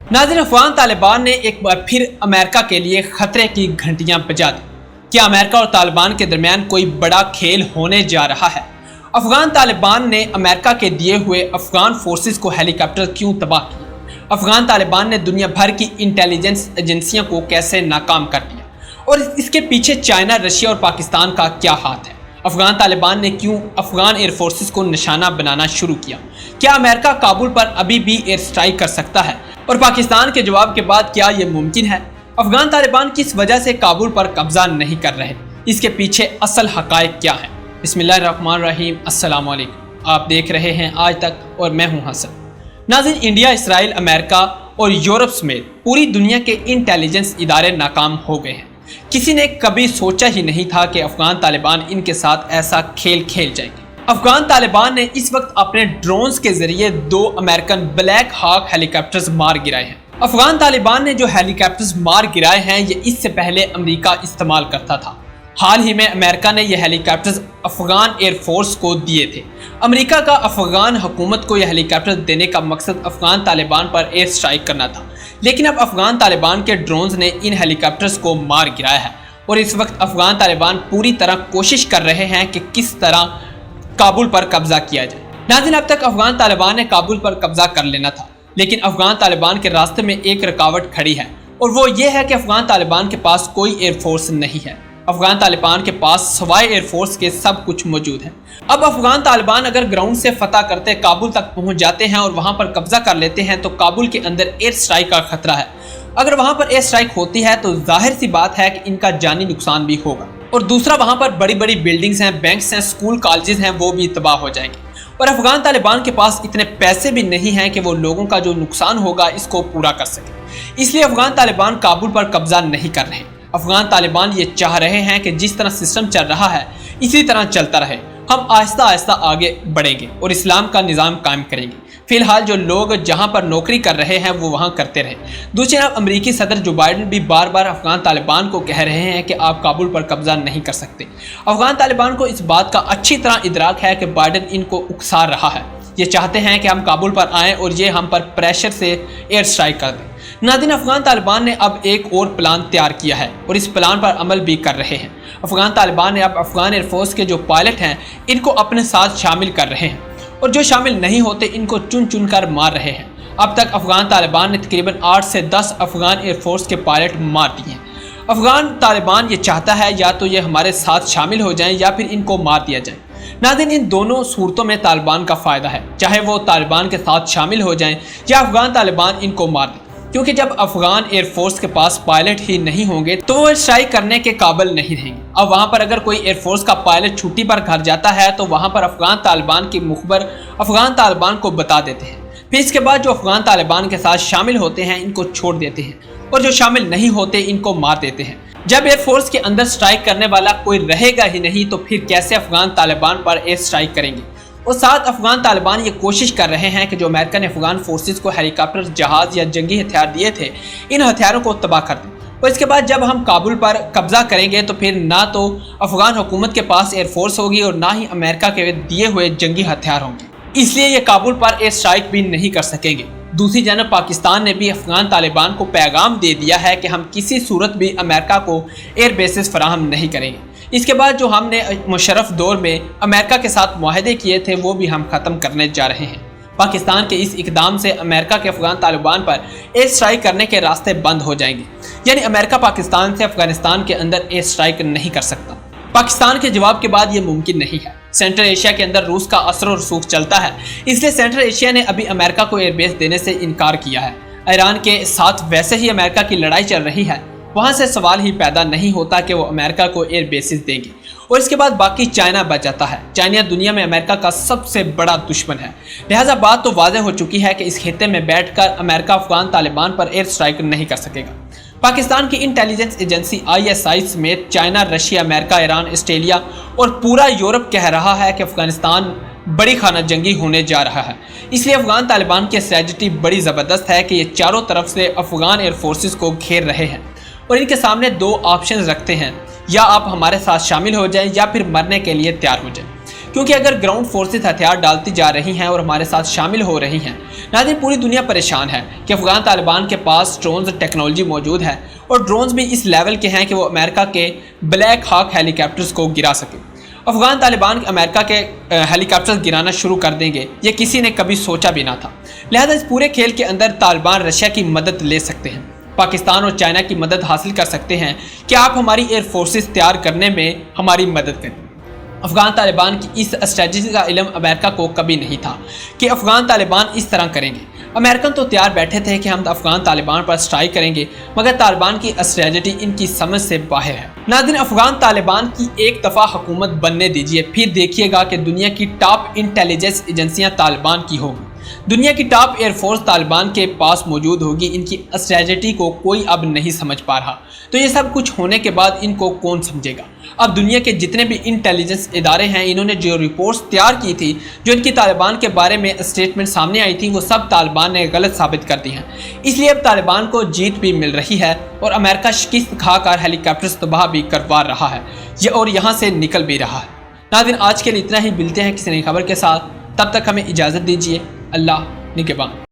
नाज़रीन, अफगान तालिबान ने एक बार फिर अमेरिका के लिए खतरे की घंटियां बजा दी। क्या अमेरिका और तालिबान के दरमियान कोई बड़ा खेल होने जा रहा है? अफगान तालिबान ने अमेरिका के दिए हुए अफगान फोर्सेस को हेलीकॉप्टर क्यों तबाह किया? अफगान तालिबान ने दुनिया भर की इंटेलिजेंस एजेंसियों को कैसे नाकाम कर दिया? और इसके पीछे चाइना, रशिया और पाकिस्तान का क्या हाथ है? अफगान तालिबान ने क्यों अफगान एयर फोर्सेस को निशाना बनाना शुरू किया? क्या अमेरिका काबुल पर अभी भी एयर स्ट्राइक कर सकता है? और पाकिस्तान के जवाब के बाद क्या ये मुमकिन है? अफगान तालिबान किस वजह से काबुल पर कब्जा नहीं कर रहे? इसके पीछे असल हकायक क्या है? बिस्मिल्लाहिर्रहमानिर्रहीम, अस्सलाम वालेकुम। आप देख रहे हैं आज तक और मैं हूं हसन। नाज़रीन, इंडिया, इसराइल, अमेरिका और यूरोप समेत पूरी दुनिया के इंटेलिजेंस इदारे नाकाम हो गए हैं। किसी ने कभी सोचा ही नहीं था कि अफगान तालिबान इनके साथ ऐसा खेल खेल जाएंगे। अफगान तालिबान ने इस वक्त अपने ड्रोन्स के जरिए 2 अमेरिकन ब्लैक हॉक हेलीकॉप्टर्स मार गिराए हैं। अफगान तालिबान ने जो हेलीकॉप्टर्स मार गिराए हैं ये इससे पहले अमेरिका इस्तेमाल करता था। हाल ही में अमेरिका ने यह हेलीकॉप्टर्स अफगान एयरफोर्स को दिए थे। अमेरिका का अफगान हुकूमत को यह हेलीकॉप्टर देने का मकसद अफगान तालिबान पर एयर स्ट्राइक करना था, लेकिन अब अफगान तालिबान के ड्रोन्स ने इन हेलीकॉप्टर्स को मार गिराया है और इस वक्त अफगान तालिबान पूरी तरह कोशिश कर रहे हैं कि किस तरह काबुल पर कब्जा किया जाए। नाज़रीन, अब तक अफगान तालिबान ने काबुल पर कब्जा कर लेना था, लेकिन अफगान तालिबान के रास्ते में एक रुकावट खड़ी है और वो ये है कि अफगान तालिबान के पास कोई एयरफोर्स नहीं है। अफगान तालिबान के पास सवाए एयरफोर्स के सब कुछ मौजूद है। अब अफगान तालिबान अगर ग्राउंड से फतह करते काबुल तक पहुंच जाते हैं और वहां पर कब्जा कर लेते हैं तो काबुल के अंदर एयर स्ट्राइक का खतरा है। अगर वहां पर एयर स्ट्राइक होती है तो जाहिर सी बात है कि इनका जानी नुकसान भी होगा और दूसरा वहां पर बड़ी बड़ी बिल्डिंग्स हैं, बैंक्स हैं, स्कूल कॉलेजेस हैं, वो भी तबाह हो जाएंगे। और अफगान तालिबान के पास इतने पैसे भी नहीं हैं कि वो लोगों का जो नुकसान होगा इसको पूरा कर सके। इसलिए अफगान तालिबान काबुल पर कब्जा नहीं कर रहे। अफगान तालिबान ये चाह रहे हैं कि जिस तरह सिस्टम चल रहा है इसी तरह चलता रहे, हम आहिस्ता आहिस्ता आगे बढ़ेंगे और इस्लाम का निज़ाम कायम करेंगे। फिलहाल जो लोग जहां पर नौकरी कर रहे हैं वो वहां करते रहे। दूसरी तरफ अमेरिकी सदर जो बाइडेन भी बार बार अफगान तालिबान को कह रहे हैं कि आप काबुल पर कब्जा नहीं कर सकते। अफगान तालिबान को इस बात का अच्छी तरह इदराक है कि बाइडेन इनको उकसा रहा है। ये चाहते हैं कि हम काबुल पर आएँ और ये हम पर प्रेशर से एयर स्ट्राइक कर दें। नाज़रीन, अफगान तालिबान ने अब एक और प्लान तैयार किया है और इस प्लान पर अमल भी कर रहे हैं। अफगान तालिबान ने अब अफगान एयरफोर्स के जो पायलट हैं इनको अपने साथ शामिल कर रहे हैं और जो शामिल नहीं होते इनको चुन चुन कर मार रहे हैं। अब तक अफगान तालिबान ने तकरीबन 8 से 10 अफगान एयरफोर्स के पायलट मार दिए हैं। अफगान तालिबान ये चाहता है या तो ये हमारे साथ शामिल हो जाएं या फिर इनको मार दिया जाए। नाज़रीन, इन दोनों सूरतों में तालिबान का फ़ायदा है, चाहे वो तालिबान के साथ शामिल हो जाएं या अफगान तालिबान इनको मार दें, क्योंकि जब अफगान एयरफोर्स के पास पायलट ही नहीं होंगे तो वो स्ट्राइक करने के काबिल नहीं रहेंगे। अब वहाँ पर अगर कोई एयरफोर्स का पायलट छुट्टी पर घर जाता है तो वहाँ पर अफगान तालिबान के मुखबर अफगान तालिबान को बता देते हैं। फिर इसके बाद जो अफगान तालिबान के साथ शामिल होते हैं इनको छोड़ देते हैं और जो शामिल नहीं होते इनको मार देते हैं। जब एयरफोर्स के अंदर स्ट्राइक करने वाला कोई रहेगा ही नहीं तो फिर कैसे अफगान तालिबान पर एयर स्ट्राइक करेंगे? और साथ अफगान तालिबान ये कोशिश कर रहे हैं कि जो अमेरिका ने अफगान फोर्सेस को हेलीकॉप्टर, जहाज या जंगी हथियार दिए थे इन हथियारों को तबाह कर दें। और इसके बाद जब हम काबुल पर कब्जा करेंगे तो फिर ना तो अफगान हुकूमत के पास एयरफोर्स होगी और ना ही अमेरिका के दिए हुए जंगी हथियार होंगे, इसलिए ये काबुल पर एयर स्ट्राइक भी नहीं कर सकेंगे। दूसरी जानब पाकिस्तान ने भी अफगान तालिबान को पैगाम दे दिया है कि हम किसी सूरत भी अमेरिका को एयर बेसिस फराहम नहीं करेंगे। इसके बाद जो हमने मुशर्रफ दौर में अमेरिका के साथ मुआहदे किए थे वो भी हम ख़त्म करने जा रहे हैं। पाकिस्तान के इस इकदाम से अमेरिका के अफगान तालिबान पर एयर स्ट्राइक करने के रास्ते बंद हो जाएंगे, यानी अमेरिका पाकिस्तान से अफगानिस्तान के अंदर एयर स्ट्राइक नहीं कर सकता। पाकिस्तान के जवाब के बाद ये मुमकिन नहीं है। सेंट्रल एशिया के अंदर रूस का असर और रसूख चलता है, इसलिए सेंट्रल एशिया ने अभी अमेरिका को एयरबेस देने से इनकार किया है। ईरान के साथ वैसे ही अमेरिका की लड़ाई चल रही है, वहाँ से सवाल ही पैदा नहीं होता कि वो अमेरिका को एयर बेसिस देंगे। और इसके बाद बाकी चाइना बच जाता है। चाइना दुनिया में अमेरिका का सबसे बड़ा दुश्मन है, लिहाजा बात तो वाज़ेह हो चुकी है कि इस खित्ते में बैठकर अमेरिका अफगान तालिबान पर एयर स्ट्राइक नहीं कर सकेगा। पाकिस्तान की इंटेलिजेंस एजेंसी ISI समेत China, Russia, America, Iran, Australia और पूरा यूरोप कह रहा है कि अफगानिस्तान बड़ी खाना जंगी होने जा रहा है। इसलिए अफगान तालिबान की स्ट्रेटजी बड़ी ज़बरदस्त है कि ये चारों तरफ से अफगान एयर फोर्सेस को घेर रहे हैं और इनके सामने 2 ऑप्शन रखते हैं, या आप हमारे साथ शामिल हो जाएं या फिर मरने के लिए तैयार हो जाएं। کیونکہ اگر گراؤنڈ فورسز ہتھیار ڈالتی جا رہی ہیں اور ہمارے ساتھ شامل ہو رہی ہیں، ناظرین پوری دنیا پریشان ہے کہ افغان طالبان کے پاس ڈرونز ٹیکنالوجی موجود ہے اور ڈرونز بھی اس لیول کے ہیں کہ وہ امریکہ کے بلیک ہاک ہیلی کاپٹرز کو گرا سکیں۔ افغان طالبان امریکہ کے ہیلی کاپٹرز گرانا شروع کر دیں گے، یہ کسی نے کبھی سوچا بھی نہ تھا۔ لہذا اس پورے کھیل کے اندر طالبان رشیا کی مدد لے سکتے ہیں، پاکستان اور چائنا کی مدد حاصل کر سکتے ہیں کہ آپ ہماری ایئر فورسز تیار کرنے میں ہماری مدد کریں۔ افغان طالبان کی اس اسٹریٹجی کا علم امریکہ کو کبھی نہیں تھا کہ افغان طالبان اس طرح کریں گے۔ امریکن تو تیار بیٹھے تھے کہ ہم افغان طالبان پر اسٹرائک کریں گے، مگر طالبان کی اسٹریٹجی ان کی سمجھ سے باہر ہے۔ ناظرین افغان طالبان کی ایک دفعہ حکومت بننے دیجیے، پھر دیکھیے گا کہ دنیا کی ٹاپ انٹیلیجنس ایجنسیاں طالبان کی ہوں گی، دنیا کی ٹاپ ایئر فورس طالبان کے پاس موجود ہوگی۔ ان کی اسٹریٹجی کو کوئی اب نہیں سمجھ پا رہا، تو یہ سب کچھ ہونے کے بعد ان کو کون سمجھے گا؟ اب دنیا کے جتنے بھی انٹیلیجنس ادارے ہیں، انہوں نے جو رپورٹس تیار کی تھی، جو ان کی طالبان کے بارے میں اسٹیٹمنٹ سامنے آئی تھی، وہ سب طالبان نے غلط ثابت کر دی ہیں۔ اس لیے اب طالبان کو جیت بھی مل رہی ہے اور امریکہ شکست کھا کر ہیلی کاپٹرز تباہ بھی کروا رہا ہے اور یہاں سے نکل بھی رہا ہے۔ ناظرین آج کے لیے اتنا ہی، ملتے ہیں کسی نئی خبر کے ساتھ، تب تک ہمیں اجازت دیجیے۔ اللہ نگہبان۔